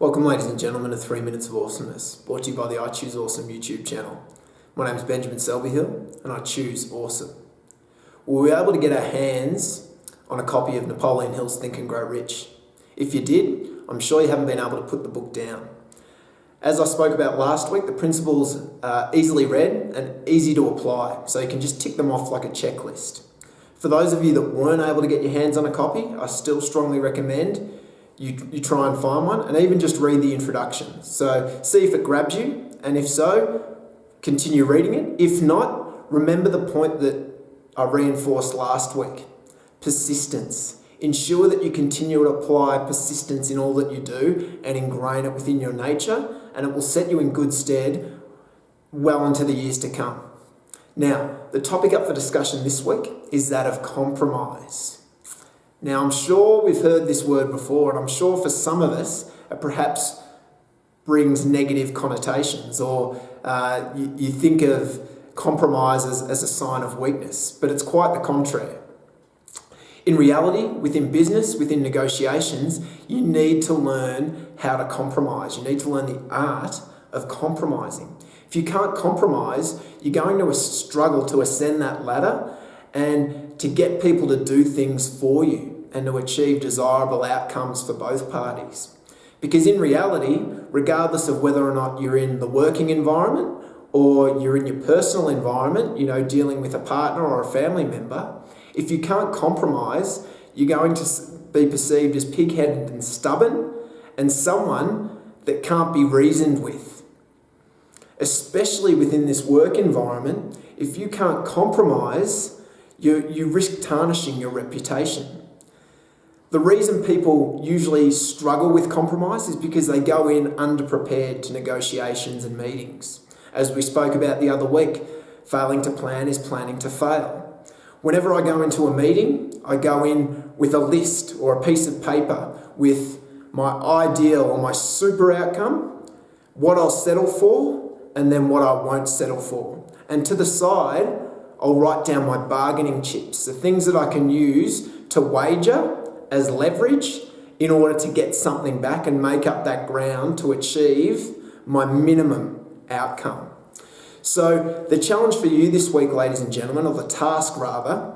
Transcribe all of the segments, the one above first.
Welcome ladies and gentlemen to 3 Minutes of Awesomeness, brought to you by the I Choose Awesome YouTube channel. My name is Benjamin Selbyhill and I choose awesome. We were able to get our hands on a copy of Napoleon Hill's Think and Grow Rich. If you did, I'm sure you haven't been able to put the book down. As I spoke about last week, the principles are easily read and easy to apply, so you can just tick them off like a checklist. For those of you that weren't able to get your hands on a copy, I still strongly recommend you try and find one and even just read the introduction. So see if it grabs you, and if so, continue reading it. If not, remember the point that I reinforced last week. Persistence. Ensure that you continue to apply persistence in all that you do and ingrain it within your nature, and it will set you in good stead well into the years to come. Now, the topic up for discussion this week is that of compromise. Now, I'm sure we've heard this word before, and I'm sure for some of us it perhaps brings negative connotations, or you think of compromise as a sign of weakness, but it's quite the contrary. In reality, within business, within negotiations, you need to learn how to compromise. You need to learn the art of compromising. If you can't compromise, you're going to struggle to ascend that ladder and to get people to do things for you and to achieve desirable outcomes for both parties. Because in reality, regardless of whether or not you're in the working environment or you're in your personal environment, dealing with a partner or a family member, if you can't compromise, you're going to be perceived as pig-headed and stubborn and someone that can't be reasoned with. Especially within this work environment, if you can't compromise, you risk tarnishing your reputation. The reason people usually struggle with compromise is because they go in underprepared to negotiations and meetings. As we spoke about the other week, failing to plan is planning to fail. Whenever I go into a meeting, I go in with a list or a piece of paper with my ideal or my super outcome, what I'll settle for, and then what I won't settle for. And to the side, I'll write down my bargaining chips, the things that I can use to wager as leverage in order to get something back and make up that ground to achieve my minimum outcome. So the challenge for you this week, ladies and gentlemen, or the task rather,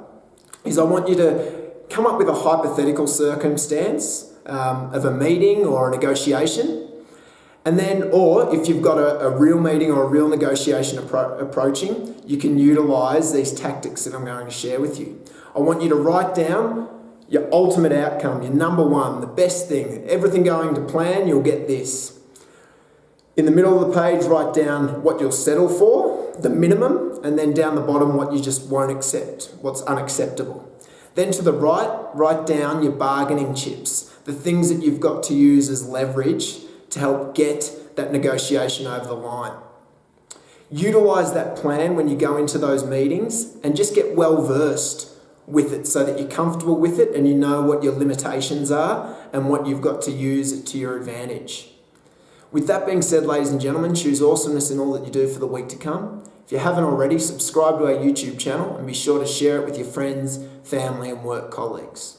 is I want you to come up with a hypothetical circumstance of a meeting or a negotiation. And then, or if you've got a real meeting or a real negotiation approaching, you can utilize these tactics that I'm going to share with you. I want you to write down your ultimate outcome, your number one, the best thing, everything going to plan, you'll get this. In the middle of the page, write down what you'll settle for, the minimum, and then down the bottom, what you just won't accept, what's unacceptable. Then to the right, write down your bargaining chips, the things that you've got to use as leverage to help get that negotiation over the line. Utilize that plan when you go into those meetings and just get well versed with it so that you're comfortable with it and you know what your limitations are and what you've got to use to your advantage. With that being said, ladies and gentlemen, choose awesomeness in all that you do for the week to come. If you haven't already, subscribe to our YouTube channel and be sure to share it with your friends, family and work colleagues.